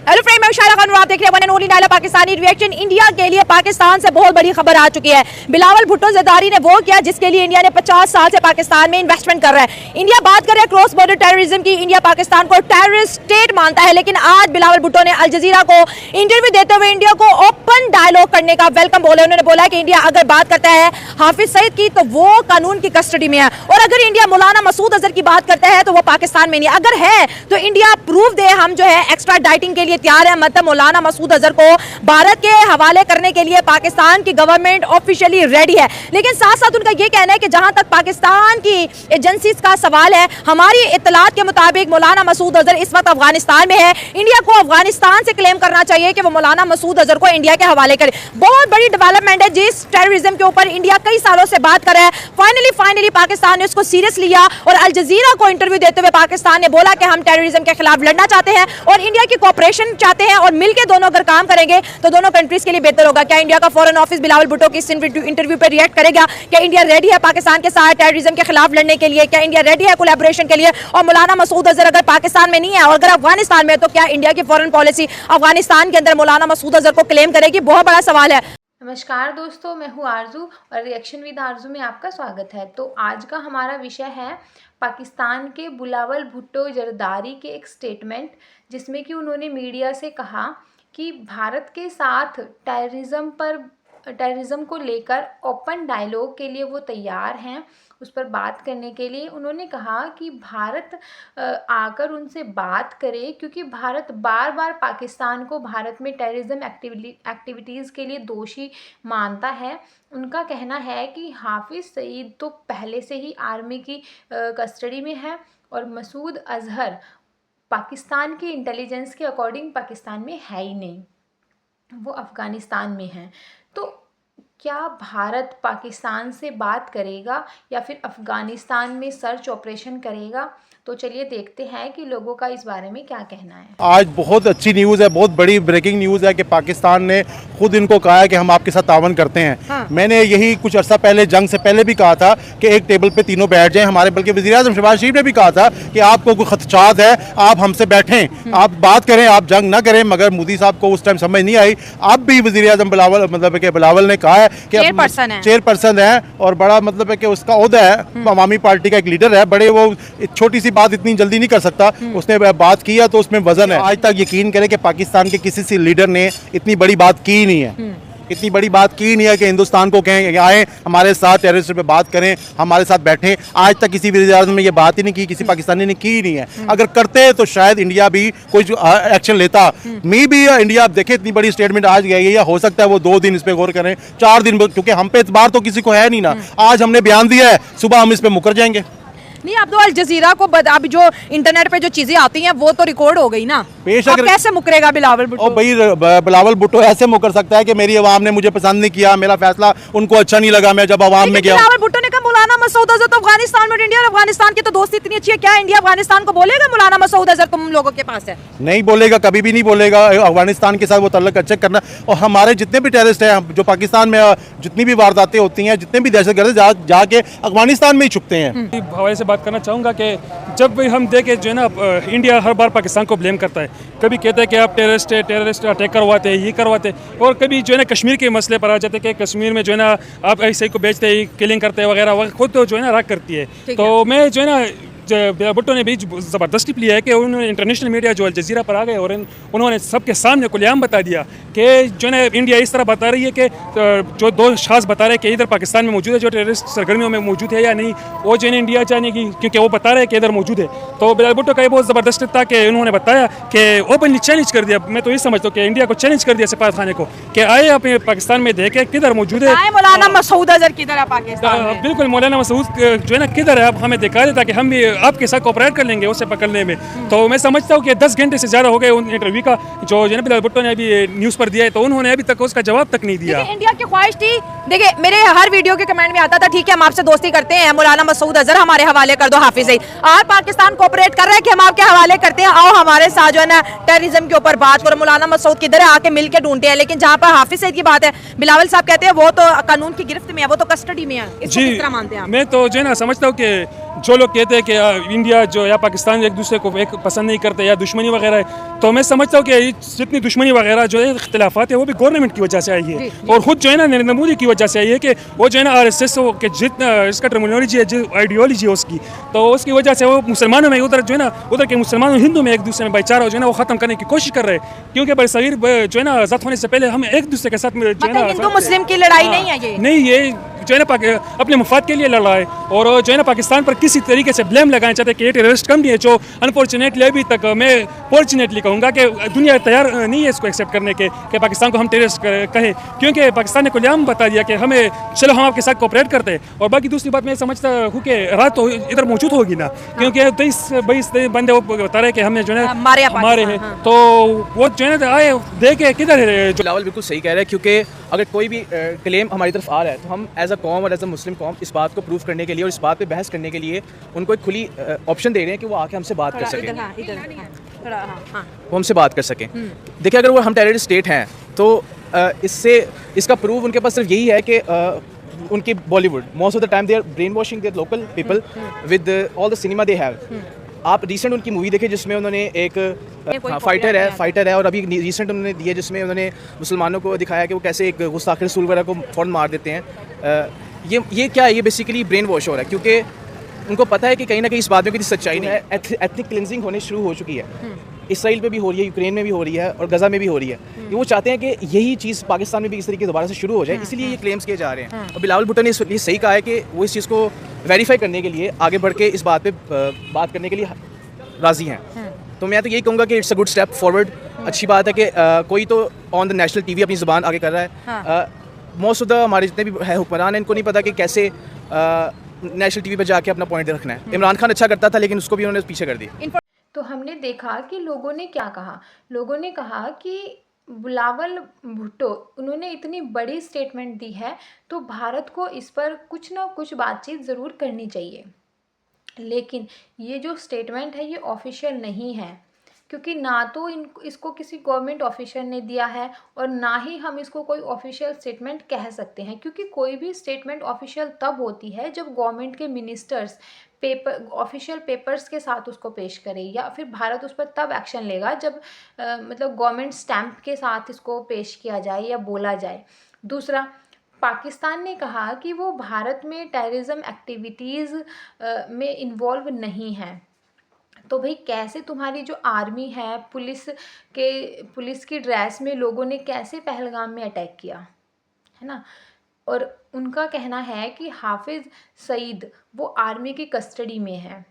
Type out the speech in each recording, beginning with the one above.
Hello friend, मैं शायरा खान, आप देख रहे हैं one and only Naila Pakistani reaction. India के लिए पाकिस्तान से बहुत बड़ी खबर आ चुकी है। बिलावल भुट्टो जरदारी ने वो किया जिसके लिए इंडिया ने 50 साल से पाकिस्तान में इन्वेस्टमेंट कर रहा है। इंडिया बात कर रहा है क्रॉस बॉर्डर टेररिज्म की। इंडिया पाकिस्तान को टेररिस्ट स्टेट मानता है, लेकिन आज बिलावल भुट्टो ने अल जजीरा को इंटरव्यू देते हुए इंडिया को ओपन डायलॉग करने का वेलकम बोले। उन्होंने बोला कि इंडिया अगर बात करता है हाफिज सईद की तो वो कानून की कस्टडी में है, और अगर इंडिया मौलाना मसूद अजहर की बात करता है तो वो पाकिस्तान में नहीं। अगर है तो इंडिया प्रूफ दे, हम जो है एक्स्ट्रा डाइटिंग के लिए तैयार है। मतलब मौलाना मसूद अजहर को भारत के हवाले करने के लिए पाकिस्तान की गवर्नमेंट ऑफिशियली रेडी है। लेकिन साथ साथ उनका यह कहना है कि जहां तक पाकिस्तान की एजेंसीज का सवाल है, हमारी इत्तलात के मुताबिक मौलाना मसूद अजहर इस वक्त अफगानिस्तान में है। इंडिया को अफगानिस्तान से क्लेम करना चाहिए कि वो मौलाना मसूद अजहर को इंडिया के हवाले करे। बहुत बड़ी डेवलपमेंट है जिस टेररिज्म के ऊपर इंडिया कई सालों से बात कर रहा है। फाइनली पाकिस्तान ने उसको सीरियस लिया और अल जजीरा को इंटरव्यू देते हुए पाकिस्तान ने बोला कि हम टेररिज्म के खिलाफ लड़ना चाहते हैं और इंडिया की कोऑपरेशन चाहते हैं, और मिलकर दोनों अगर काम करेंगे तो दोनों कंट्रीज के लिए बेहतर होगा। क्या इंडिया का फॉरेन ऑफिस बिलावल भुट्टो की इस इंटरव्यू पर रिएक्ट करेगा? क्या इंडिया रेडी है पाकिस्तान के साथ टेररिज्म के खिलाफ लड़ने के लिए? क्या इंडिया रेडी है कोलैबोरेशन के लिए? और मौलाना मसूद अजहर अगर पाकिस्तान में नहीं है और अगर अफगानिस्तान में है, तो क्या इंडिया की फॉरेन पॉलिसी अफगानिस्तान के अंदर मौलाना मसूद अजहर को क्लेम करेगी? बहुत बड़ा सवाल है। नमस्कार दोस्तों, मैं हूँ आरजू और रिएक्शन विद आरजू में आपका स्वागत है। तो आज का हमारा विषय है पाकिस्तान के बिलावल भुट्टो जरदारी के एक स्टेटमेंट, जिसमें कि उन्होंने मीडिया से कहा कि भारत के साथ टेररिज्म को लेकर ओपन डायलॉग के लिए वो तैयार हैं, उस पर बात करने के लिए। उन्होंने कहा कि भारत आकर उनसे बात करे, क्योंकि भारत बार बार पाकिस्तान को भारत में टेररिज्म एक्टिविटीज़ के लिए दोषी मानता है। उनका कहना है कि हाफिज सईद तो पहले से ही आर्मी की कस्टडी में है और मसूद अजहर पाकिस्तान के इंटेलिजेंस के अकॉर्डिंग पाकिस्तान में है ही नहीं, वो अफ़गानिस्तान में है। तो क्या भारत पाकिस्तान से बात करेगा या फिर अफ़गानिस्तान में सर्च ऑपरेशन करेगा? तो चलिए देखते हैं कि लोगों का इस बारे में क्या कहना है। आज बहुत अच्छी न्यूज़ है, बहुत बड़ी ब्रेकिंग न्यूज़ है कि पाकिस्तान ने खुद इनको कहा है कि हम आपके साथ तावन करते हैं। हाँ। मैंने यही कुछ अर्सा पहले, जंग से पहले भी कहा था कि एक टेबल पे तीनों बैठ जाएं। हमारे बल्कि वज़ीर-ए-आज़म शहबाज शरीफ ने भी कहा था कि आपको कोई खदशात है आप हमसे बैठें, आप बात करें, आप जंग ना करें। मगर मोदी साहब को उस टाइम समझ नहीं आई। अब भी वज़ीर-ए-आज़म बिलावल ने कहा है कि चेयरपर्सन है और बड़ा मतलब है कि उसका ओहदा है, अवामी पार्टी का एक लीडर है, बड़े वो छोटी सी बात इतनी जल्दी नहीं कर सकता। उसने बात किया तो उसमें वजन है। आज तक यकीन करें कि पाकिस्तान के किसी लीडर ने इतनी बड़ी बात की नहीं है, इतनी बड़ी बात की नहीं है कि हिंदुस्तान को कहें आए हमारे साथ टेररिस्ट पे बात करें, हमारे साथ बैठें। आज तक किसी वज़ीर-ए-आज़म ने ये बात ही नहीं की, किसी पाकिस्तानी ने की नहीं है। अगर करते तो शायद इंडिया भी कोई एक्शन लेता। मी भी इंडिया, आप देखें इतनी बड़ी स्टेटमेंट आज गई है, या हो सकता है वो 2 दिन इस पर गौर करें, 4 दिन, क्योंकि हम पे इतबार तो किसी को है नहीं ना। आज हमने बयान दिया है, सुबह हम इस पर मुकर जाएंगे। नहीं, अब तो अल जजीरा को अब जो इंटरनेट पे जो चीजें आती हैं वो तो रिकॉर्ड हो गई ना। अब कैसे मुकरेगा बिलावल भुट्टो? भाई बिलावल भुट्टो ऐसे मुकर सकता है कि मेरी आवाम ने मुझे पसंद नहीं किया, मेरा फैसला उनको अच्छा नहीं लगा, मैं जब आवाम में गया। बिलावल भुट्टो ने कहा मौलाना मसूद अजहर तो अफगानिस्तान में, इंडिया और अफगानिस्तान की तो दोस्ती इतनी अच्छी है, क्या इंडिया अफगानिस्तान को बोलेगा मौलाना मसूद अजहर तुम लोगों के पास है? नहीं बोलेगा, कभी भी नहीं बोलेगा। अफगानिस्तान के साथ वो तल्लक अच्छा करना। और हमारे जितने भी टेररिस्ट हैं जो पाकिस्तान में जितनी भी वारदातें होती हैं, जितने भी दहशतगर्द जाके अफगानिस्तान में ही छुपते हैं। हवाले से बात करना चाहूँगा कि जब भी हम देखें जो है ना, इंडिया हर बार पाकिस्तान को ब्लेम करता है। कभी कहता है कि आप टेररिस्ट अटैक करवाते हैं, ये करवाते हैं, और कभी जो है ना कश्मीर के मसले पर आ जाते हैं कि कश्मीर में जो है ना आप ऐसे को बेचते हैं, किलिंग करते हैं वगैरह, खुद तो जो है ना राग करती है। तो मैं जो है ना भुट्टो ने भी ज़बरदस्ती लिया है कि उन्होंने इंटरनेशनल मीडिया जो अल जजीरा पर आ गए और उन्होंने सबके सामने खुलेआम बता दिया कि जो है इंडिया इस तरह बता रही है कि जो 2 शाज़ बता रहे हैं कि इधर पाकिस्तान में मौजूद है, जो टेररिस्ट सरगर्मियों में मौजूद है या नहीं, वो जो है इंडिया जानेगी, क्योंकि वो बता रहे हैं कि इधर मौजूद है। तो बिलावल भुट्टो का ये बहुत ज़बरदस्त था कि उन्होंने बताया कि ओपनली चैलेंज कर दिया। मैं तो ये समझता हूँ कि इंडिया को चैलेंज कर दिया सफारत खाने को कि आए अपने पाकिस्तान में देखे किधर मौजूद है। मौलाना मसूद अजहर किधर है पाकिस्तान में? बिल्कुल, मौलाना मसूद जो है ना किधर है, आप हमें दिखा देता कि हम भी आपके साथ कोऑपरेट कर लेंगे उसे पकड़ने में। तो मैं समझता हूँ कि 10 घंटे से ज़्यादा हो गए उन इंटरव्यू का जो बिलावल भुट्टो ने अभी न्यूज़ पर दिया है, तो उन्होंने अभी तक उसका जवाब तक नहीं दिया। इंडिया की ख्वाहिश थी, देखिए मेरे हर वीडियो के कमेंट में आता था, ठीक है हम आपसे दोस्ती करते हैं, मौलाना मसूद अजहर हमारे हवाले कर दो, हाफिज सईद। आज पाकिस्तान कोऑपरेट कर रहा है कि हम आपके हवाले करते हैं, आओ हमारे साथ जो है ना टेररिज्म के ऊपर बात करो, मौलाना मसूद किधर है आके मिल के ढूंढते हैं। लेकिन जहाँ पर हाफिज सईद की बात है, बिलावल साहब कहते हैं वो तो कानून की गिरफ्त में है, वो तो कस्टडी में है। इसको किस तरह मानते हैं आप? मैं तो जो है ना समझता हूँ कि जो लोग कहते हैं कि इंडिया जो या पाकिस्तान एक दूसरे को एक पसंद नहीं करते या दुश्मनी वगैरह है, तो मैं समझता हूँ कि ये जितनी दुश्मनी वगैरह जो है इख्तिलाफात है वो भी गवर्नमेंट की वजह से आई है और खुद जो है ना नरेंद्र मोदी की वजह से आई है कि वो जो है ना RSS के जितना इसका टर्मिनोलॉजी है, जो आइडियोलॉजी है उसकी, तो उसकी वजह से वो मुसलमानों में उधर जो है ना उधर के मुसलमानों हिंदू में एक दूसरे में भाईचारा जो है ना वो ख़त्म करने की कोशिश कर रहे हैं, क्योंकि बरसगीर जो है ना आज़ाद होने से पहले हम एक दूसरे के साथ जो है मतलब ना हिंदू मुस्लिम की लड़ाई नहीं है ये। नहीं, ये जो है ना अपने मुफाद के लिए लड़ रहा है और जो है ना पाकिस्तान पर किसी तरीके से ब्लेम लगाना चाहते हैं कि ये टेररिस्ट कम नहीं है, जो अनफॉर्चुनेटली अभी तक मैं फॉर्चुनेटली कहूँगा कि दुनिया तैयार नहीं है इसको एक्सेप्ट करने के कि पाकिस्तान को हम टेररिस्ट कहें, क्योंकि पाकिस्तान ने खुलेआम बता दिया कि हमें चलो हम आपके साथ कोऑपरेट करते हैं। और बाकी दूसरी बात मैं समझता हूँ कि रात तो इधर मौजूद होगी ना, क्योंकि 23 बंदे वो बता रहे कि हमने जो है हमारे हैं, तो वो जो है ना आए देखे किधर है। बिलावल बिल्कुल सही कह रहे हैं, क्योंकि अगर कोई भी क्लेम हमारी तरफ आ रहा है तो हम एज अ कौम और एज अ मुस्लिम कौम इस बात को प्रूव करने के लिए और इस बात पे बहस करने के लिए उनको एक खुली ऑप्शन दे रहे हैं कि वो आके हमसे बात कर सकें, वो हमसे बात कर सकें। देखिए, अगर वो हम टेररिस्ट स्टेट हैं तो इसका प्रूफ उनके पास सिर्फ यही है कि उनकी Bollywood most of the time they our brain washing their local people with all the cinema they have. आप रिसेंट उनकी मूवी देखें जिसमें उन्होंने एक फाइटर है और अभी रिसेंट उन्होंने दी है जिसमें उन्होंने मुसलमानों को दिखाया कि वो कैसे एक गुस्ताख रसूल वगैरह को फ़ौरन मार देते हैं। ये क्या है, ये बेसिकली ब्रेन वॉश हो रहा है, क्योंकि उनको पता है कि कहीं ना कहीं इस बात में किसी सच्चाई नहीं है। एथनिक क्लिनजिंग होने शुरू हो चुकी है, इसराइल पे भी हो रही है, यूक्रेन में भी हो रही है और गजा में भी हो रही है। वो चाहते हैं कि यही चीज़ पाकिस्तान में भी इस तरीके दोबारा से शुरू हो जाए, इसलिए ये क्लेम्स किए जा रहे हैं। और बिलावल भुट्टो ने ये सही कहा है कि वो इस चीज़ को वेरीफाई करने के लिए आगे बढ़ के इस बात पे बात करने के लिए राज़ी हैं। तो मैं तो यही कहूँगा कि it's a good step forward. अच्छी बात है कि कोई तो ऑन द नेशनल टीवी अपनी ज़ुबान आगे कर रहा है। मोस्ट ऑफ द हमारे जितने भी है हुक्मरान हैं, इनको नहीं पता कि कैसे नेशनल टीवी पे जाके अपना पॉइंट रखना है। इमरान खान अच्छा करता था, लेकिन उसको भी उन्होंने पीछे कर दिया। तो हमने देखा कि लोगों ने क्या कहा। लोगों ने कहा कि बिलावल भुट्टो उन्होंने इतनी बड़ी स्टेटमेंट दी है तो भारत को इस पर कुछ ना कुछ बातचीत ज़रूर करनी चाहिए। लेकिन ये जो स्टेटमेंट है ये ऑफिशियल नहीं है, क्योंकि ना तो इसको किसी गवर्नमेंट ऑफिशियल ने दिया है और ना ही हम इसको कोई ऑफिशियल स्टेटमेंट कह सकते हैं, क्योंकि कोई भी स्टेटमेंट ऑफिशियल तब होती है जब गवर्नमेंट के मिनिस्टर्स ऑफिशियल पेपर्स के साथ उसको पेश करें, या फिर भारत उस पर तब एक्शन लेगा जब मतलब गवर्नमेंट स्टैम्प के साथ इसको पेश किया जाए या बोला जाए। दूसरा, पाकिस्तान ने कहा कि वो भारत में टेररिज्म एक्टिविटीज़ में इन्वॉल्व नहीं है। तो भाई कैसे तुम्हारी जो आर्मी है, पुलिस की ड्रेस में लोगों ने कैसे पहलगाम में अटैक किया, है ना। और उनका कहना है कि हाफिज़ सईद वो आर्मी की कस्टडी में है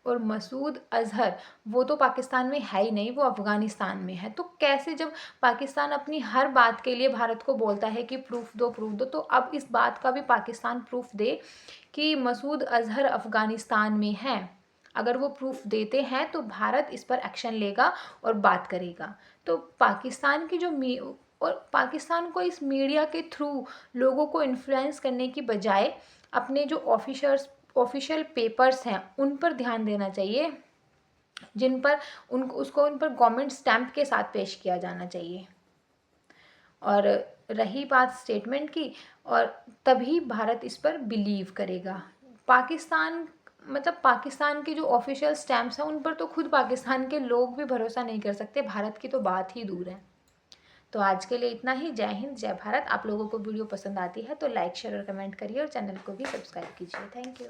और मसूद अज़हर वो तो पाकिस्तान में है ही नहीं, वो अफ़गानिस्तान में है। तो कैसे, जब पाकिस्तान अपनी हर बात के लिए भारत को बोलता है कि प्रूफ दो, तो अब इस बात का भी पाकिस्तान प्रूफ दे कि मसूद अज़हर अफ़गानिस्तान में है। अगर वो प्रूफ देते हैं तो भारत इस पर एक्शन लेगा और बात करेगा। तो पाकिस्तान की और पाकिस्तान को इस मीडिया के थ्रू लोगों को इन्फ्लुएंस करने की बजाय अपने जो ऑफिशियल पेपर्स हैं उन पर ध्यान देना चाहिए, जिन पर उन पर गवर्नमेंट स्टैम्प के साथ पेश किया जाना चाहिए। और रही बात स्टेटमेंट की, और तभी भारत इस पर बिलीव करेगा। पाकिस्तान के जो ऑफिशियल स्टैम्प्स हैं उन पर तो खुद पाकिस्तान के लोग भी भरोसा नहीं कर सकते, भारत की तो बात ही दूर है। तो आज के लिए इतना ही। जय हिंद, जय भारत। आप लोगों को वीडियो पसंद आती है तो लाइक, शेयर और कमेंट करिए और चैनल को भी सब्सक्राइब कीजिए। Thank you.